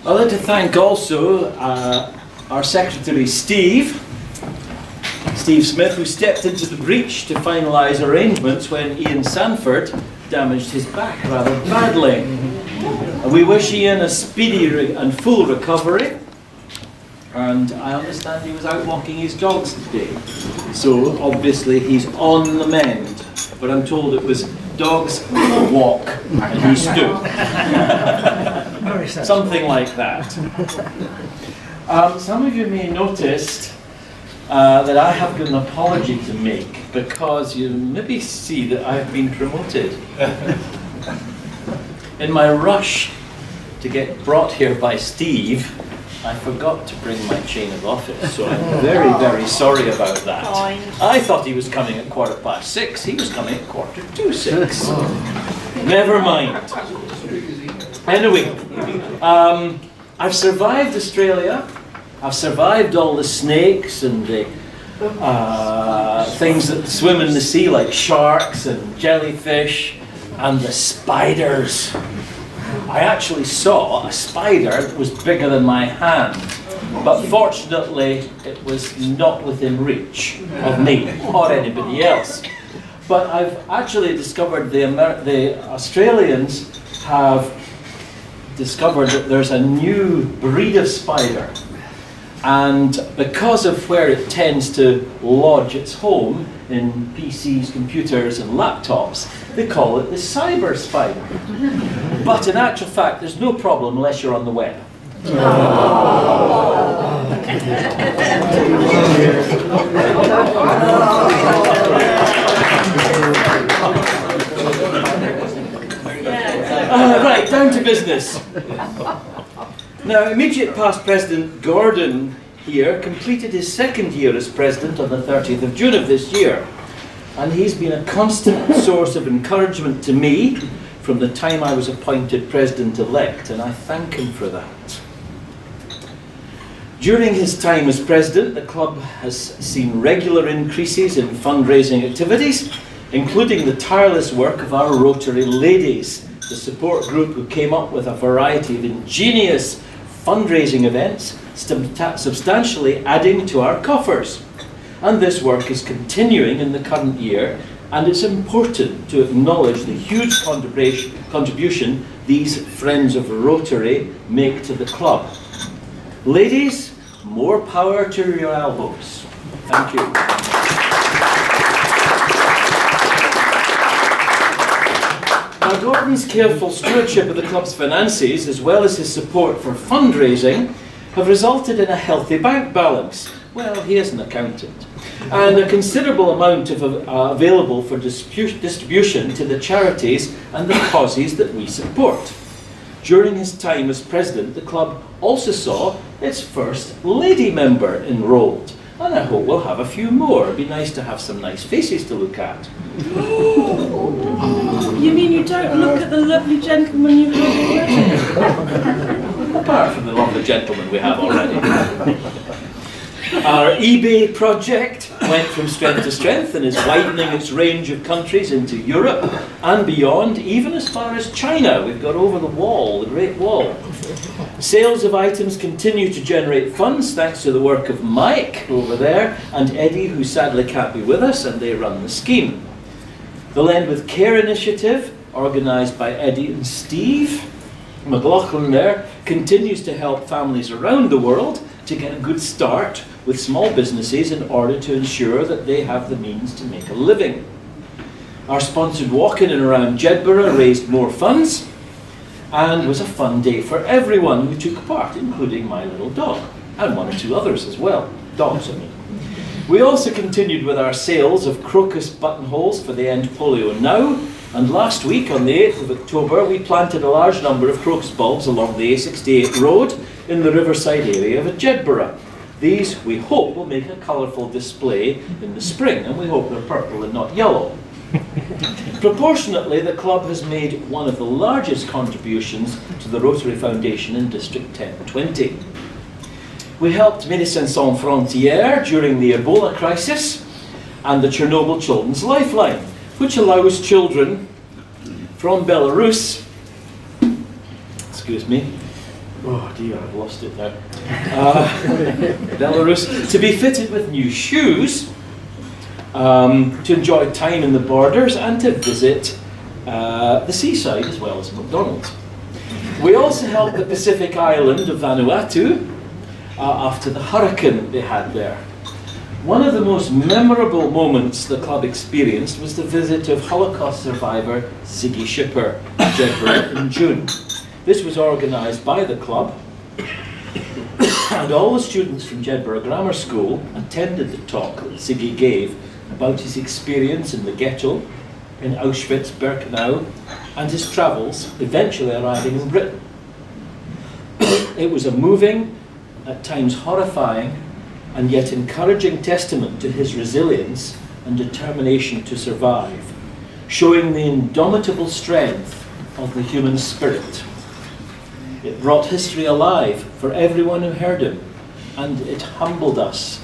I'd like to thank also our secretary Steve Smith, who stepped into the breach to finalise arrangements when Ian Sanford damaged his back rather badly. We wish Ian a speedy and full recovery, and I understand he was out walking his dogs today, so obviously he's on the mend, but I'm told it was dogs walk and he stood. Something like that. Some of you may have noticed that I have got an apology to make, because you maybe see that I've been promoted. In my rush to get brought here by Steve, I forgot to bring my chain of office, so I'm very, very sorry about that. I thought he was coming at 6:15. He was coming at 6:45. Never mind. Anyway, I've survived Australia. I've survived all the snakes and the things that swim in the sea, like sharks and jellyfish, and the spiders. I actually saw a spider that was bigger than my hand, but fortunately it was not within reach of me or anybody else. But I've actually discovered the Australians have discovered that there's a new breed of spider, and because of where it tends to lodge its home in PCs, computers and laptops, they call it the cyber spider. But in actual fact, there's no problem unless you're on the web. Right, down to business. Now, immediate past President Gordon here completed his second year as president on the 30th of June of this year. And he's been a constant source of encouragement to me from the time I was appointed president-elect, and I thank him for that. During his time as president, the club has seen regular increases in fundraising activities, including the tireless work of our Rotary ladies, the support group who came up with a variety of ingenious fundraising events, substantially adding to our coffers. And this work is continuing in the current year, and it's important to acknowledge the huge contribution these friends of Rotary make to the club. Ladies, more power to your elbows. Thank you. Now, Gordon's careful stewardship of the club's finances, as well as his support for fundraising, have resulted in a healthy bank balance. Well, he is an accountant. And a considerable amount of available for distribution to the charities and the causes that we support. During his time as president, the club also saw its first lady member enrolled. And I hope we'll have a few more. It'd be nice to have some nice faces to look at. You mean you don't look at the lovely gentleman you've got already? Apart from the lovely gentleman we have already. Our eBay project went from strength to strength and is widening its range of countries into Europe and beyond, even as far as China. We've got over the wall, the Great Wall. Sales of items continue to generate funds thanks to the work of Mike over there and Eddie, who sadly can't be with us, and they run the scheme. The Lend With Care initiative, organised by Eddie and Steve McLaughlin there, continues to help families around the world to get a good start with small businesses in order to ensure that they have the means to make a living. Our sponsored walk in and around Jedburgh raised more funds and was a fun day for everyone who took part, including my little dog, and one or two others as well. Dogs, I mean. We also continued with our sales of crocus buttonholes for the End Polio Now, and last week on the 8th of October we planted a large number of crocus bulbs along the A68 road in the riverside area of Jedburgh. These, we hope, will make a colourful display in the spring, and we hope they're purple and not yellow. Proportionately, the club has made one of the largest contributions to the Rotary Foundation in District 1020. We helped Médecins Sans Frontières during the Ebola crisis and the Chernobyl Children's Lifeline, which allows children from Belarus, Oh dear, I've lost it now. Belarus, to be fitted with new shoes, to enjoy time in the borders, and to visit the seaside as well as McDonald's. We also helped the Pacific island of Vanuatu after the hurricane they had there. One of the most memorable moments the club experienced was the visit of Holocaust survivor Ziggy Schipper to Jedburgh in June. This was organised by the club, and all the students from Jedburgh Grammar School attended the talk that Ziggy gave about his experience in the ghetto, in Auschwitz-Birkenau, and his travels, eventually arriving in Britain. It was a moving, at times horrifying, and yet encouraging testament to his resilience and determination to survive, showing the indomitable strength of the human spirit. It brought history alive for everyone who heard him, and it humbled us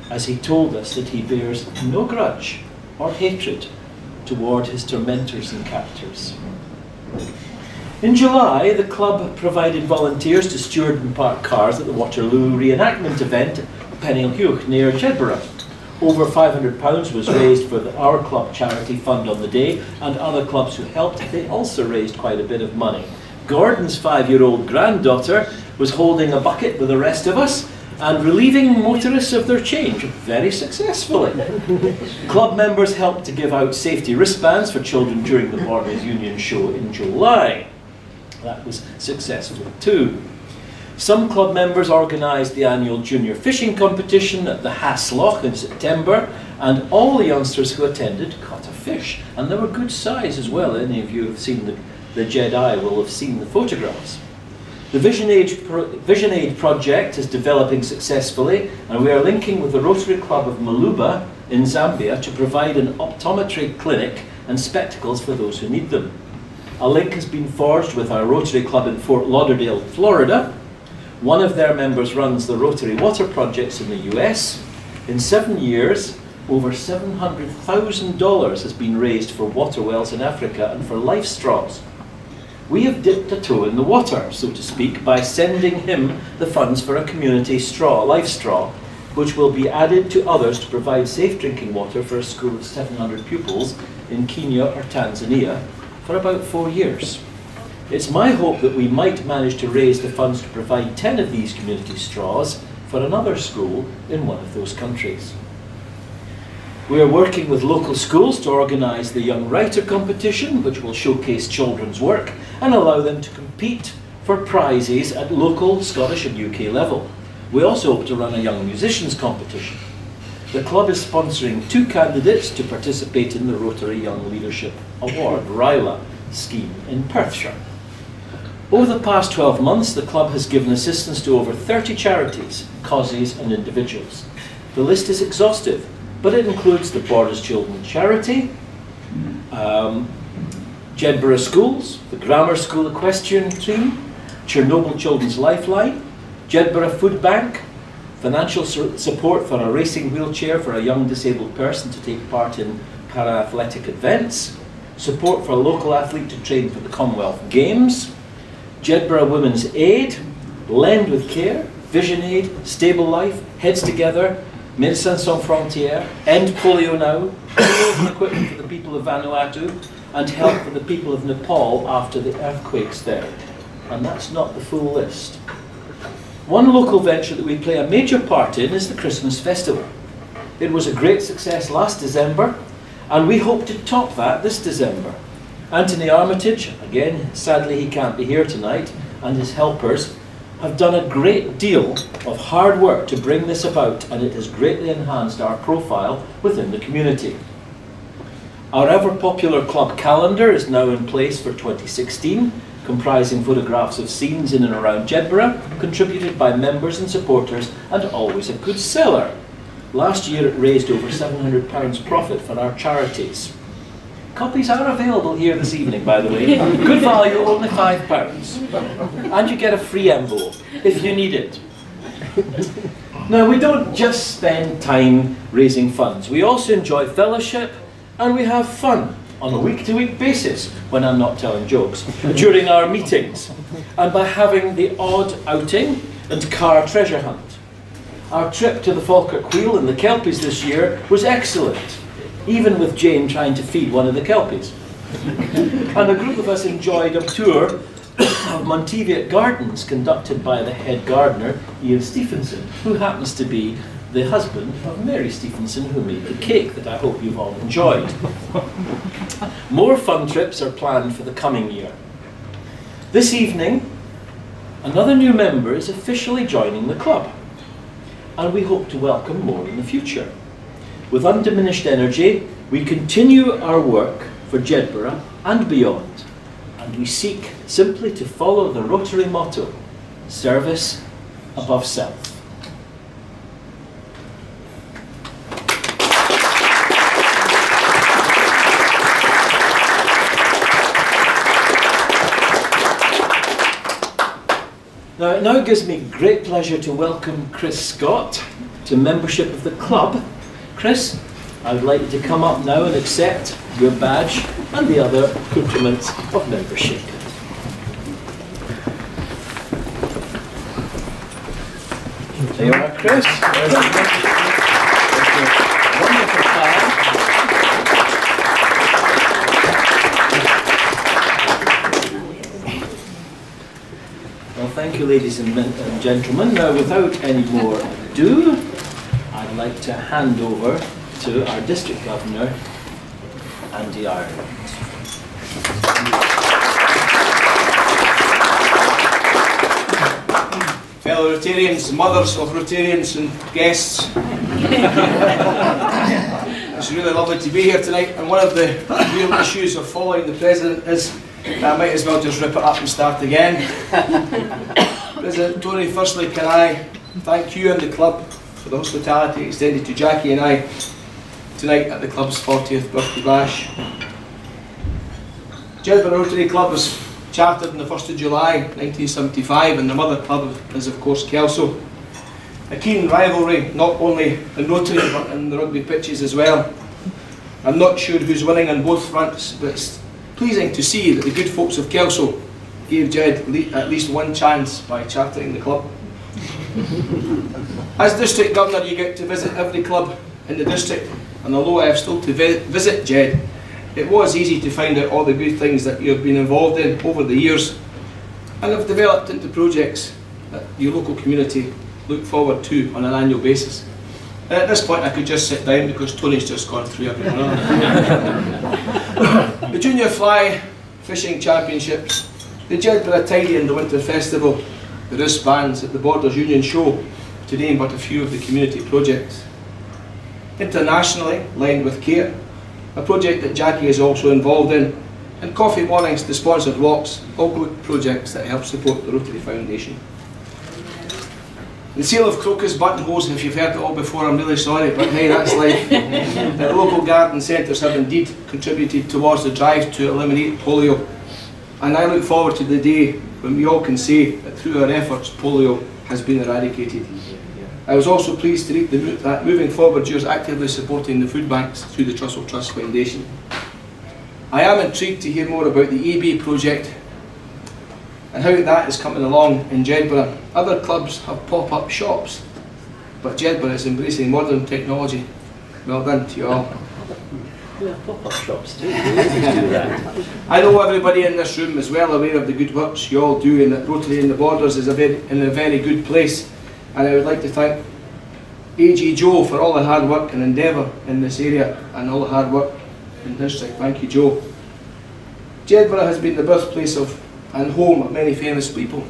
as he told us that he bears no grudge or hatred toward his tormentors and captors. In July, the club provided volunteers to steward and park cars at the Waterloo reenactment event at Penilhuch near Jedburgh. Over £500 was raised for our club charity fund on the day, and other clubs who helped, they also raised quite a bit of money. Gordon's 5-year-old granddaughter was holding a bucket with the rest of us and relieving motorists of their change very successfully. Club members helped to give out safety wristbands for children during the Borders Union show in July. That was successful too. Some club members organised the annual junior fishing competition at the Hassloch in September, and all the youngsters who attended caught a fish, and they were good size as well. Any of you who have seen the Jedi will have seen the photographs. The Vision Aid project is developing successfully, and we are linking with the Rotary Club of Maluba in Zambia to provide an optometry clinic and spectacles for those who need them. A link has been forged with our Rotary Club in Fort Lauderdale, Florida. One of their members runs the Rotary Water projects in the US. In 7 years, over $700,000 has been raised for water wells in Africa and for life straws. We have dipped a toe in the water, so to speak, by sending him the funds for a community life straw, which will be added to others to provide safe drinking water for a school of 700 pupils in Kenya or Tanzania for about 4 years. It's my hope that we might manage to raise the funds to provide 10 of these community straws for another school in one of those countries. We are working with local schools to organise the Young Writer competition, which will showcase children's work and allow them to compete for prizes at local, Scottish and UK level. We also hope to run a Young Musicians competition. The club is sponsoring 2 candidates to participate in the Rotary Young Leadership Award, RYLA, scheme in Perthshire. Over the past 12 months, the club has given assistance to over 30 charities, causes and individuals. The list is exhaustive, but it includes the Borders Children's Charity, Jedburgh Schools, the Grammar School Equestrian Team, Chernobyl Children's Lifeline, Jedburgh Food Bank, financial support for a racing wheelchair for a young disabled person to take part in para-athletic events, support for a local athlete to train for the Commonwealth Games, Jedburgh Women's Aid, Lend with Care, Vision Aid, Stable Life, Heads Together, Médecins Sans Frontières, End Polio Now, tools and equipment for the people of Vanuatu, and help for the people of Nepal after the earthquakes there. And that's not the full list. One local venture that we play a major part in is the Christmas Festival. It was a great success last December, and we hope to top that this December. Anthony Armitage, again, sadly he can't be here tonight, and his helpers have done a great deal of hard work to bring this about, and it has greatly enhanced our profile within the community. Our ever popular club calendar is now in place for 2016, comprising photographs of scenes in and around Jedburgh, contributed by members and supporters, and always a good seller. Last year it raised over £700 profit for our charities. Copies are available here this evening, by the way. Good value, only £5. And you get a free envelope if you need it. Now, we don't just spend time raising funds. We also enjoy fellowship and we have fun. on a week-to-week basis, when I'm not telling jokes, during our meetings, and by having the odd outing and car treasure hunt. Our trip to the Falkirk Wheel and the Kelpies this year was excellent, even with Jane trying to feed one of the Kelpies. And a group of us enjoyed a tour of Monteviot Gardens conducted by the head gardener, Ian Stephenson, who happens to be the husband of Mary Stephenson, who made the cake that I hope you've all enjoyed. More fun trips are planned for the coming year. This evening, another new member is officially joining the club, and we hope to welcome more in the future. With undiminished energy, we continue our work for Jedburgh and beyond, and we seek simply to follow the Rotary motto, service above self. Now, it now gives me great pleasure to welcome Chris Scott to membership of the club. Chris, I would like you to come up now and accept your badge and the other accoutrements of membership. There you are, Chris. Wonderful card. Well, thank you, ladies and gentlemen. Now, without any more ado, I'd like to hand over to our District Governor, Andy Ireland. Fellow Rotarians, mothers of Rotarians and guests. It's really lovely to be here tonight, and one of the real issues of following the President is that I might as well just rip it up and start again. President Tony, firstly can I thank you and the club for the hospitality extended to Jackie and I tonight at the club's 40th birthday bash. Jedburgh Rotary Club was chartered on the 1st of July 1975, and the mother club is of course Kelso. A keen rivalry not only in Rotary but in the rugby pitches as well. I'm not sure who's winning on both fronts, but it's pleasing to see that the good folks of Kelso gave Jed at least one chance by chartering the club. As District Governor, you get to visit every club in the district, and although I have still to visit Jed, it was easy to find out all the good things that you have been involved in over the years and have developed into projects that your local community look forward to on an annual basis. And at this point I could just sit down because Tony's just gone through everything. The Junior Fly Fishing Championships, the Jedburgh Tidy and the Winter Festival, the wristbands at the Borders Union Show, to name but a few of the community projects. Internationally, Lined with Care, a project that Jackie is also involved in, and Coffee Mornings to Sponsored Walks, all good projects that help support the Rotary Foundation. The sale of crocus buttonholes, if you've heard it all before, I'm really sorry, but hey, that's life. The local garden centres have indeed contributed towards the drive to eliminate polio, and I look forward to the day when we all can say that through our efforts polio has been eradicated. I was also pleased to read that moving forward you're actively supporting the food banks through the Trussell Trust Foundation. I am intrigued to hear more about the EB project and how that is coming along in Jedburgh. Other clubs have pop-up shops, but Jedburgh is embracing modern technology. Well done to you all. We have pop-up shops too. We always do that. I know everybody in this room is well aware of the good works you all do, and that Rotary in the Borders is in a very good place. And I would like to thank AG Joe for all the hard work and endeavour in this area and all the hard work in the district. Thank you, Joe. Jedburgh has been the birthplace of and home of many famous people.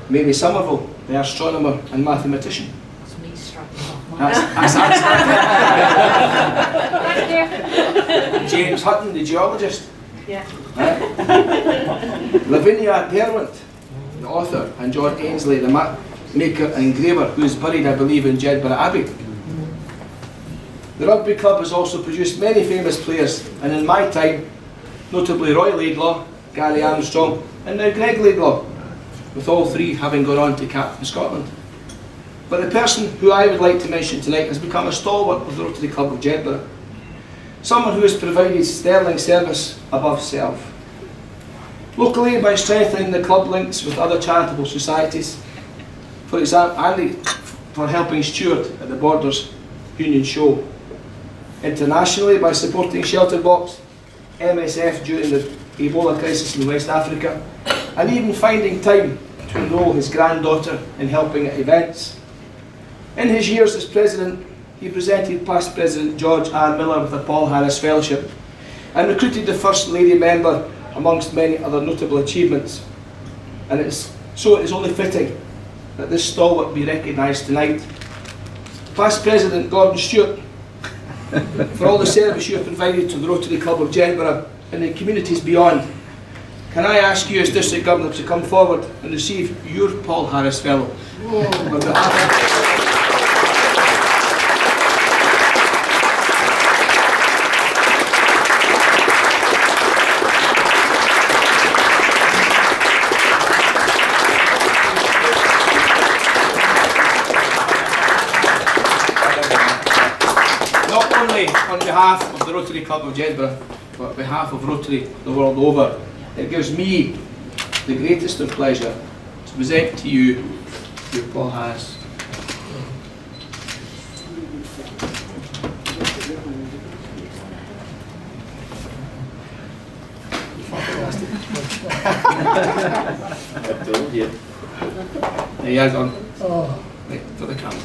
Mary Somerville, the astronomer and mathematician. That's me striking off my James Hutton, the geologist. Yeah. Lavinia Derwent, the author, and John Ainsley, the map maker and engraver, who is buried, I believe, in Jedburgh Abbey. The rugby club has also produced many famous players, and in my time, notably Roy Laidlaw, Gary Armstrong, and now Greg Laidlaw, with all three having gone on to captain Scotland. But the person who I would like to mention tonight has become a stalwart of the Rotary Club of Jedburgh. someone who has provided sterling service above self. Locally, by strengthening the club links with other charitable societies, for example, Andy for helping Stuart at the Borders Union Show. Internationally, by supporting Shelter Box, MSF during the Ebola crisis in West Africa, and even finding time to enrol his granddaughter in helping at events. In his years as president, he presented past President George R. Miller with a Paul Harris Fellowship and recruited the First Lady member amongst many other notable achievements. And it is only fitting that this stalwart be recognised tonight. Past President Gordon Stewart, for all the service you have provided to the Rotary Club of Jedburgh and the communities beyond, can I ask you as District Governor to come forward and receive your Paul Harris Fellow? On behalf on behalf of the Rotary Club of Jedburgh, but on behalf of Rotary the world over, it gives me the greatest of pleasure to present to you your Paul Harris. I told you. There he is on. Right, for the camera.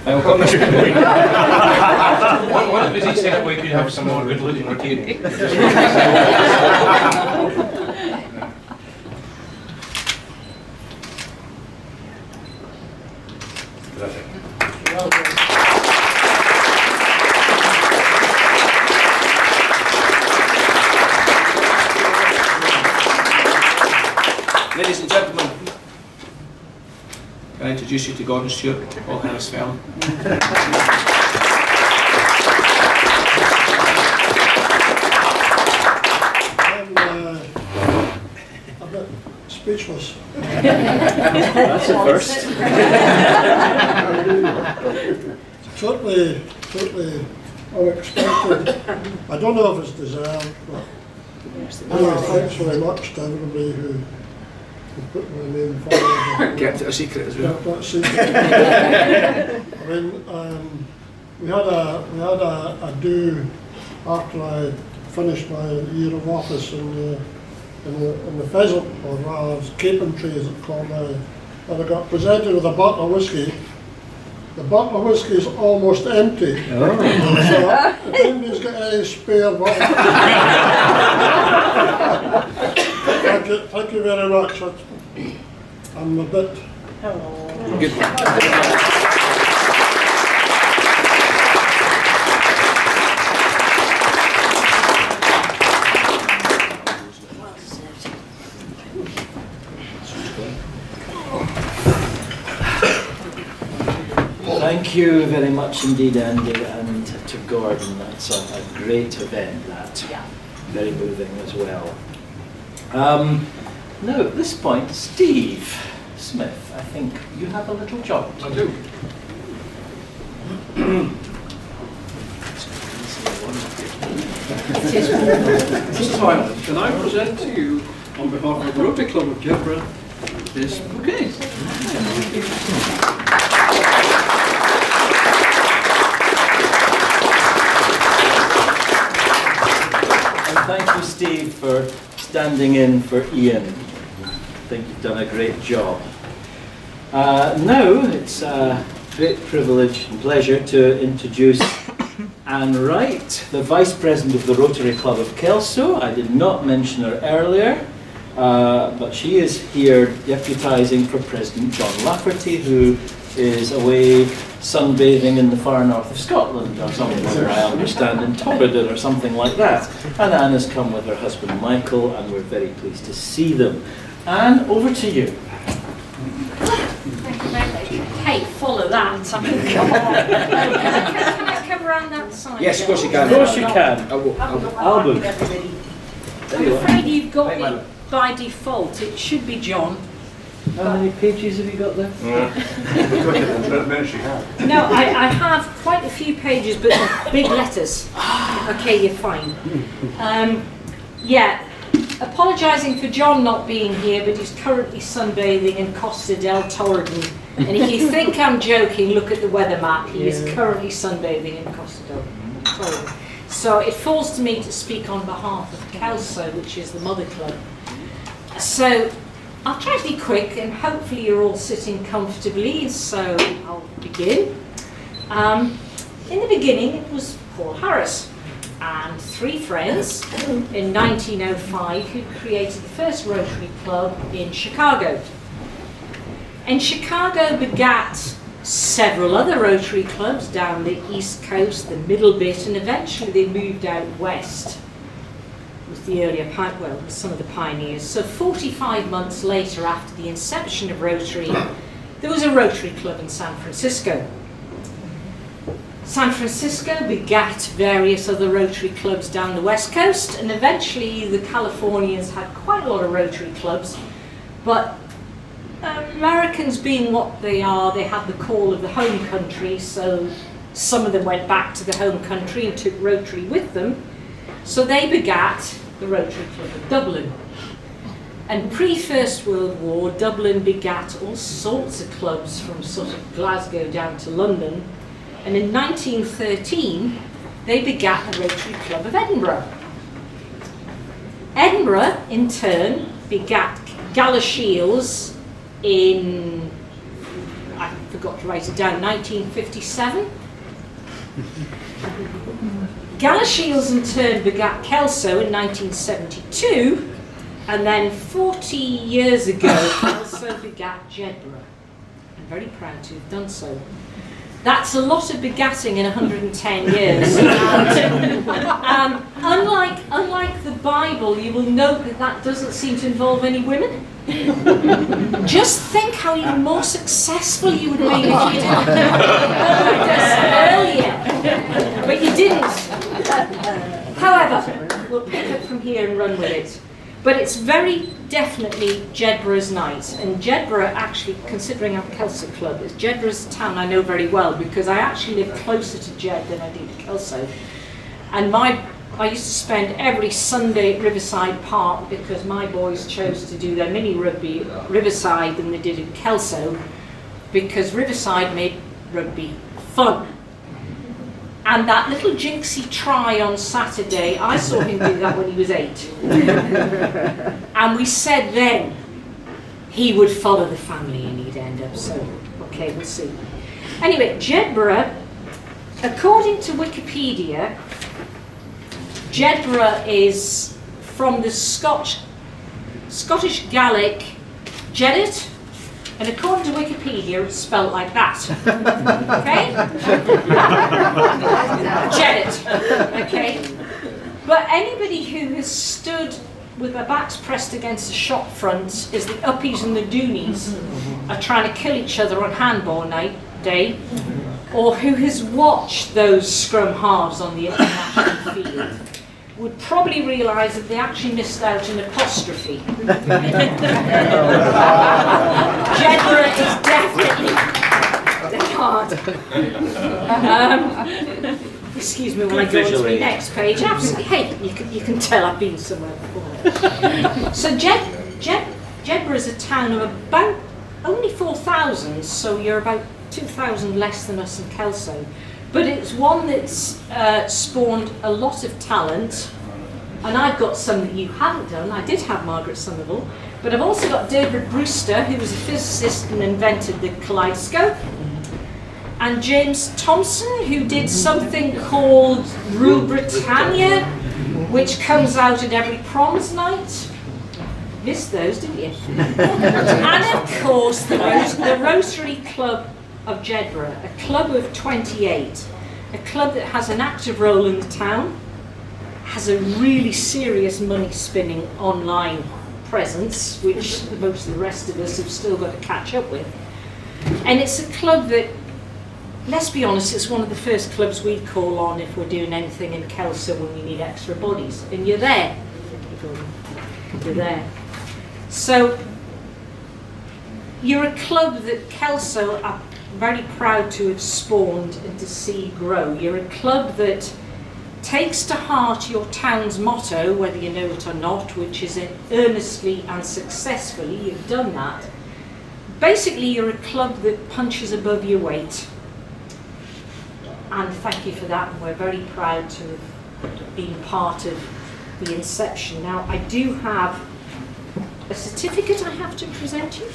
I'll come this way. One of us each said we could have some more good looking material. Ladies and gentlemen, can I introduce you to Gordon Stewart, Paul Harris Fellow. I'm a bit speechless. That's a first. Totally unexpected. I don't know if it's deserved, but anyway, thanks very much to everybody who put my name forward. Kept it a secret as well. Kept that secret. I mean, we had a do after I finished my year of office in the pheasant, or rather capon tree as it's called now, and I got presented with a bottle of whiskey. The bottle of whiskey is almost empty. Oh. So if anybody's got any spare bottle, thank you very much. I'm a bit. Good. Thank you very much indeed, Andy, and to Gordon. That's a great event, that. Very moving as well. Now, at this point, Steve Smith, I think you have a little job to do. Mr. Hyland, can I present to you, on behalf of the Rotary Club of Jedburgh, this bouquet? And thank you, Steve, for standing in for Ian. I think you've done a great job. Now, it's a great privilege and pleasure to introduce Anne Wright, the Vice President of the Rotary Club of Kelso. I did not mention her earlier, but she is here deputising for President John Lafferty, who is away sunbathing in the far north of Scotland or somewhere, I understand, in Torridon or something like that. And Anne has come with her husband Michael, and we're very pleased to see them. Anne, over to you. Thank you very much. Hey, follow that. I mean, come on. Can I come around that side? Yes, of course you can. Of course you can. Album. There I'm you are. afraid you've got Hey, it madam. by default. It should be John. How many pages have you got there? No, I have quite a few pages, but big letters. Okay, you're fine. Yeah, apologising for John not being here, but he's currently sunbathing in Costa del Torridon. And if you think I'm joking, look at the weather map. He is currently sunbathing in Costa del Torridon. So it falls to me to speak on behalf of Kelso, which is the mother club. So I'll try to be quick, and hopefully you're all sitting comfortably, so I'll begin. In the beginning, it was Paul Harris and 3 friends in 1905 who created the first Rotary Club in Chicago. And Chicago begat several other Rotary clubs down the East Coast, the middle bit, and eventually they moved out west with the earlier, with some of the pioneers. So 45 months later, after the inception of Rotary, there was a Rotary Club in San Francisco. San Francisco begat various other Rotary clubs down the West Coast, and eventually the Californians had quite a lot of Rotary clubs, but Americans being what they are, they had the call of the home country, so some of them went back to the home country and took Rotary with them. So they begat the Rotary Club of Dublin. And pre-First World War, Dublin begat all sorts of clubs from sort of Glasgow down to London. And in 1913, they begat the Rotary Club of Edinburgh. Edinburgh, in turn, begat Galashiels in, I forgot to write it down, 1957. Galashiels in turn begat Kelso in 1972, and then 40 years ago Kelso begat Jedburgh. I'm very proud to have done so. That's a lot of begatting in 110 years. And unlike the Bible, you will note that that doesn't seem to involve any women. Just think how even more successful you would be if you did this earlier. But you didn't. However, we'll pick up from here and run with it. But it's very definitely Jedburgh's night. And Jedburgh, actually, considering I'm Kelso Club, Jedburgh's a town I know very well because I actually live closer to Jed than I do to Kelso. And I used to spend every Sunday at Riverside Park because my boys chose to do their mini rugby at Riverside than they did at Kelso because Riverside made rugby fun. And that little jinxie try on Saturday, I saw him do that when he was 8. And we said then he would follow the family and he'd end up so. Okay, we'll see. Anyway, Jedburgh, according to Wikipedia, Jedburgh is from the Scottish Gaelic Jedit, and according to Wikipedia, it's spelled like that. Okay? Jedit. Okay? But anybody who has stood with their backs pressed against a shop front as the uppies and the doonies are trying to kill each other on handball day, or who has watched those scrum halves on the international field, would probably realise that they actually missed out an apostrophe. Jedburgh is definitely the card. Excuse me when I go on to the next page. Absolutely. Hey, you can tell I've been somewhere before. So Jedburgh is a town of about only 4,000, so you're about 2,000 less than us in Kelso. But it's one that's spawned a lot of talent, and I've got some that you haven't done. I did have Margaret Somerville, but I've also got David Brewster, who was a physicist and invented the kaleidoscope, and James Thompson, who did something called Rule Britannia, which comes out at every proms night. Missed those, didn't you? And of course, the Rotary Club of Jedburgh, a club of 28, a club that has an active role in the town, has a really serious money spinning online presence, which most of the rest of us have still got to catch up with. And it's a club that, let's be honest, it's one of the first clubs we call on if we're doing anything in Kelso when we need extra bodies. And you're there. You're there. So You're a club that Kelso are very proud to have spawned and to see grow. You're a club that takes to heart your town's motto, whether you know it or not, which is earnestly and successfully. You've done that. Basically, you're a club that punches above your weight. And thank you for that. And we're very proud to have been part of the inception. Now, I do have a certificate I have to present you,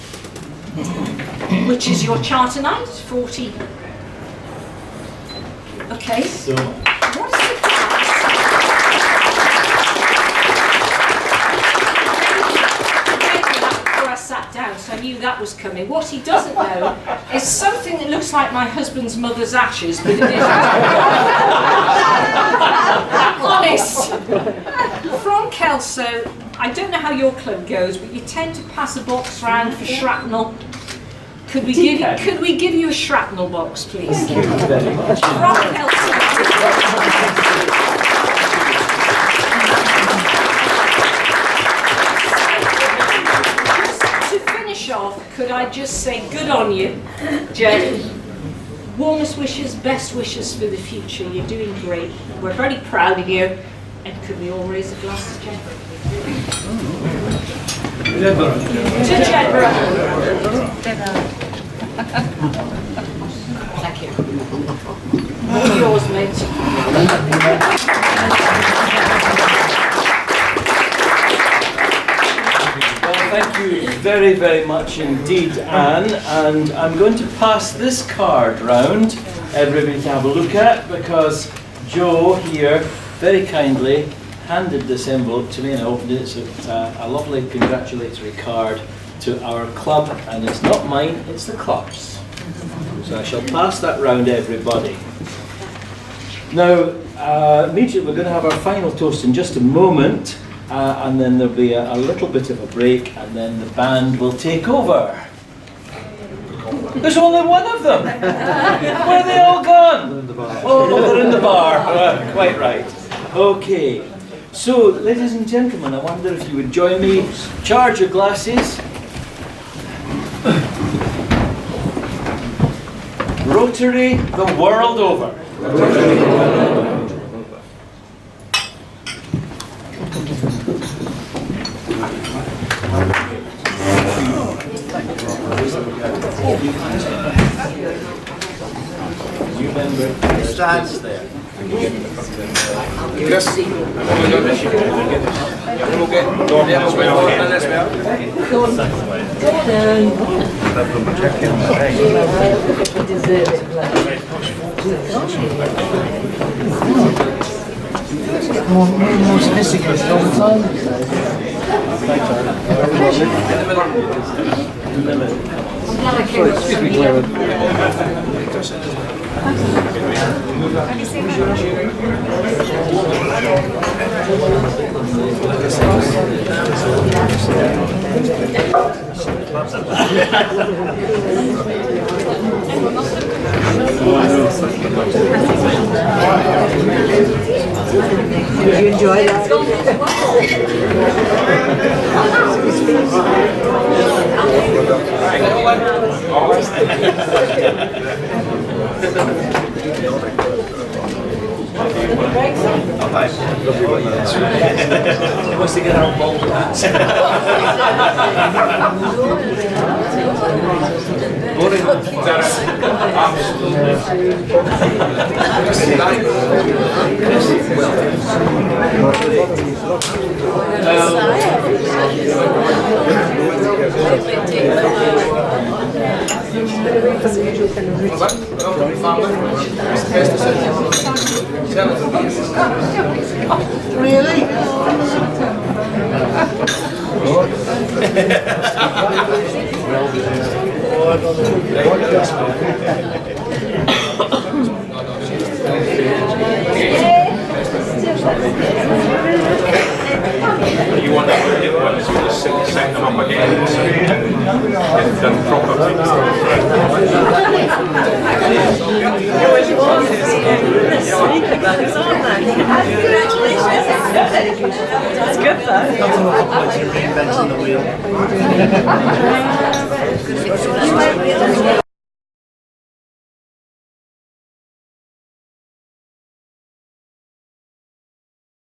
which is your charter night, 40. Okay. So, What is the before I sat down, so I knew that was coming. What he doesn't know is something that looks like my husband's mother's ashes, but it isn't. Honest. From Kelso, I don't know how your club goes, but you tend to pass a box round for shrapnel. Could we give you a shrapnel box, please? thank you very much. From Kelso. To finish off, could I just say good on you, Jed. Warmest wishes, best wishes for the future. You're doing great. We're very proud of you. And could we all raise a glass to Jedburgh? To Jedburgh. Thank you. All yours, mate. Well, thank you very, very much indeed, Anne. And I'm going to pass this card round, everybody to have a look at, because Joe here very kindly handed this envelope to me and I opened it. It's a lovely congratulatory card to our club, and it's not mine, it's the club's. So I shall pass that round everybody. Now, immediately we're going to have our final toast in just a moment, and then there'll be a little bit of a break, and then the band will take over. There's only one of them! Where are they all gone? Oh, they're in the bar. Quite right. Okay. So, ladies and gentlemen, I wonder if you would join me. Charge your glasses. Rotary the world over. You remember? Stands there. More sophisticated all the time. Excuse me, Did you enjoy that? Wants to get our bald hats. Really? You want that one, so you just set them up again, get them properly. That's good though. Reinventing the wheel. You might be able to